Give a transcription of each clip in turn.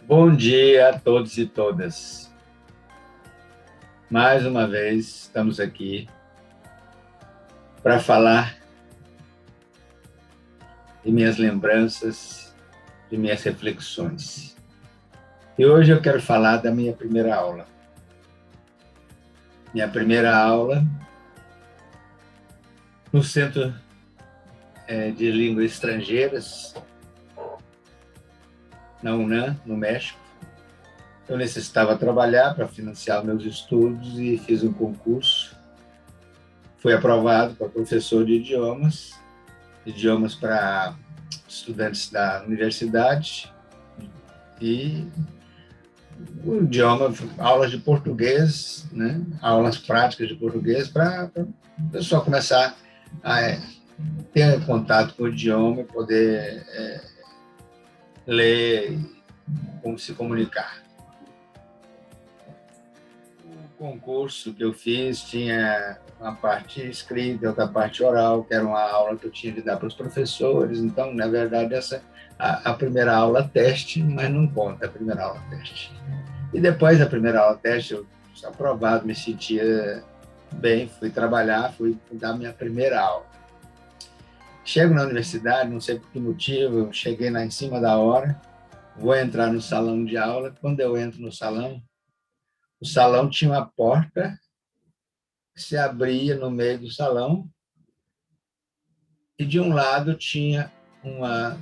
Bom dia a todos e todas. Mais uma vez estamos aqui para falar de minhas lembranças, de minhas reflexões. E hoje eu quero falar da minha primeira aula. Minha primeira aula no Centro de Línguas Estrangeiras, na UNAM, no México. Eu necessitava trabalhar para financiar meus estudos e fiz um concurso. Fui aprovado para professor de idiomas para estudantes da universidade e o idioma, aulas de português, né? Aulas práticas de português para o pessoal começar a ter contato com o idioma e poder ler, como se comunicar. O concurso que eu fiz tinha uma parte escrita, outra parte oral, que era uma aula que eu tinha de dar para os professores. Então, na verdade, a primeira aula teste, mas não conta a primeira aula teste. E depois da primeira aula teste, eu fui aprovado, me sentia bem, fui trabalhar, fui dar minha primeira aula. Chego na universidade, não sei por que motivo, cheguei lá em cima da hora, vou entrar no salão de aula. Quando eu entro no salão, o salão tinha uma porta que se abria no meio do salão e de um lado tinha uma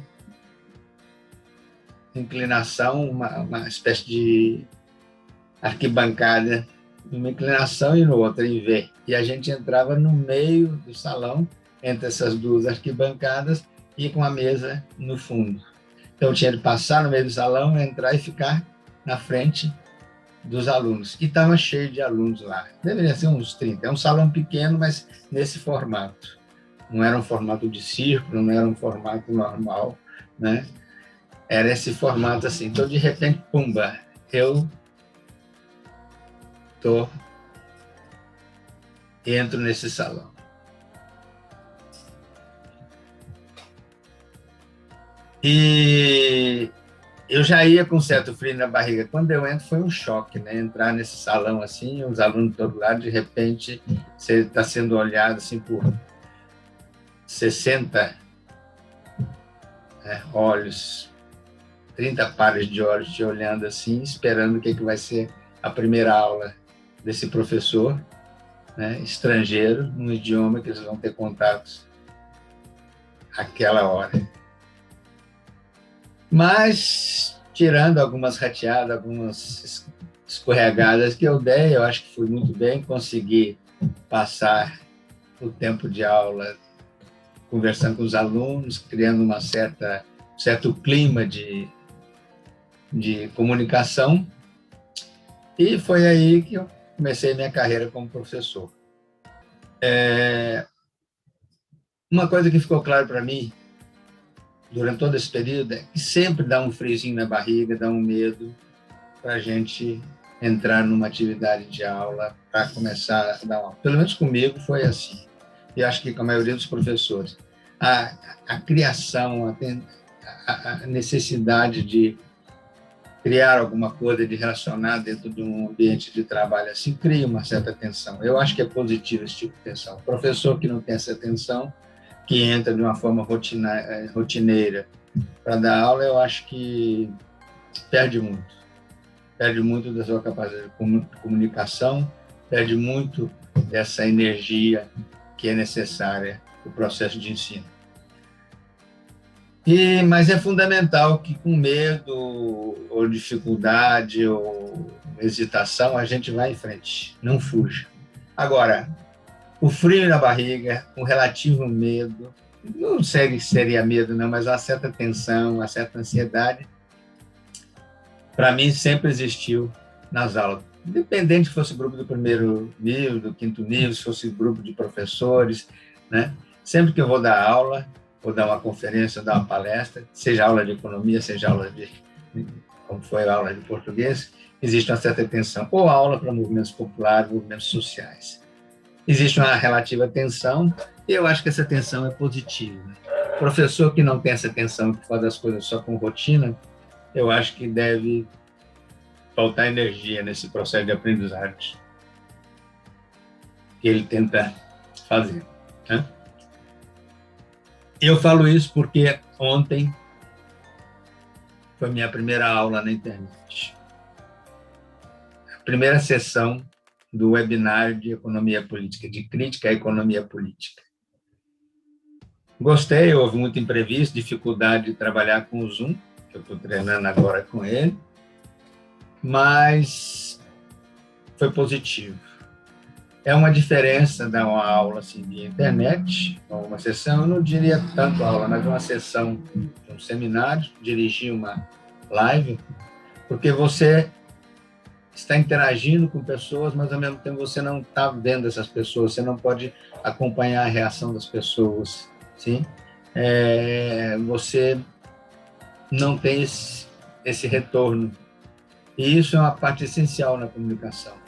inclinação, uma espécie de arquibancada, numa inclinação e no outro em V. E a gente entrava no meio do salão, entre essas duas arquibancadas, e com a mesa no fundo. Então, tinha de passar no meio do salão, entrar e ficar na frente dos alunos. E estava cheio de alunos lá. Deveria ser uns 30. É um salão pequeno, mas nesse formato. Não era um formato de círculo, não era um formato normal, né? Era esse formato assim. Então, de repente, pumba, eu entro nesse salão. E eu já ia com certo frio na barriga. Quando eu entro, foi um choque, né? Entrar nesse salão assim, os alunos de todo lado, de repente, você está sendo olhado assim por 60 olhos, 30 pares de olhos te olhando assim, esperando o que vai ser a primeira aula desse professor, né, estrangeiro, num idioma que eles vão ter contatos àquela hora. Mas, tirando algumas rateadas, algumas escorregadas que eu dei, eu acho que fui muito bem, consegui passar o tempo de aula conversando com os alunos, criando um certo clima de comunicação, e foi aí que eu comecei minha carreira como professor. Uma coisa que ficou claro para mim durante todo esse período é que sempre dá um friozinho na barriga, dá um medo para a gente entrar numa atividade de aula, para começar a dar aula. Pelo menos comigo foi assim. E acho que com a maioria dos professores. A criação, a necessidade de criar alguma coisa, de relacionar dentro de um ambiente de trabalho assim, cria uma certa tensão. Eu acho que é positivo esse tipo de tensão. O professor que não tem essa tensão, que entra de uma forma rotineira para dar aula, eu acho que perde muito da sua capacidade de comunicação, perde muito dessa energia que é necessária para o processo de ensino. Mas é fundamental que, com medo, ou dificuldade, ou hesitação, a gente vá em frente, não fuja. Agora, o frio na barriga, o relativo medo, não seria medo, não, mas uma certa tensão, uma certa ansiedade, para mim sempre existiu nas aulas. Independente se fosse grupo do primeiro nível, do quinto nível, se fosse grupo de professores, né? Sempre que eu vou dar aula, vou dar uma conferência, dar uma palestra, seja aula de economia, seja aula como foi a aula de português, existe uma certa tensão. Ou aula para movimentos populares, movimentos sociais. Existe uma relativa tensão, e eu acho que essa tensão é positiva. O professor que não tem essa tensão, que faz as coisas só com rotina, eu acho que deve faltar energia nesse processo de aprendizagem que ele tenta fazer, né? Eu falo isso porque ontem foi minha primeira aula na internet. A primeira sessão do webinar de economia política, de crítica à economia política. Gostei, houve muito imprevisto, dificuldade de trabalhar com o Zoom, que eu estou treinando agora com ele, mas foi positivo. É uma diferença dar uma aula assim, de internet, uma sessão, eu não diria tanto aula, mas uma sessão de um seminário, dirigir uma live, porque você está interagindo com pessoas, mas ao mesmo tempo você não está vendo essas pessoas, você não pode acompanhar a reação das pessoas, sim? Você não tem esse retorno. E isso é uma parte essencial na comunicação.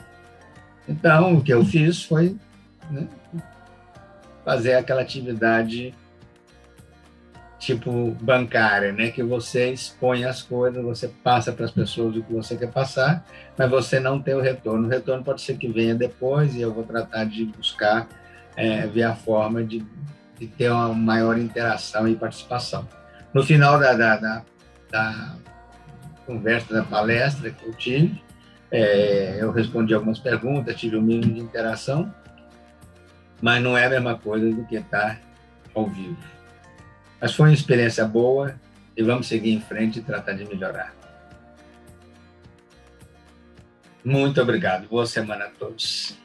Então, o que eu fiz foi, né, fazer aquela atividade tipo bancária, né, que você expõe as coisas, você passa para as pessoas o que você quer passar, mas você não tem o retorno. O retorno pode ser que venha depois e eu vou tratar de buscar ver a forma de ter uma maior interação e participação. No final da conversa, da palestra que eu tive, eu respondi algumas perguntas, tive um mínimo de interação, mas não é a mesma coisa do que estar ao vivo. Mas foi uma experiência boa e vamos seguir em frente e tratar de melhorar. Muito obrigado. Boa semana a todos.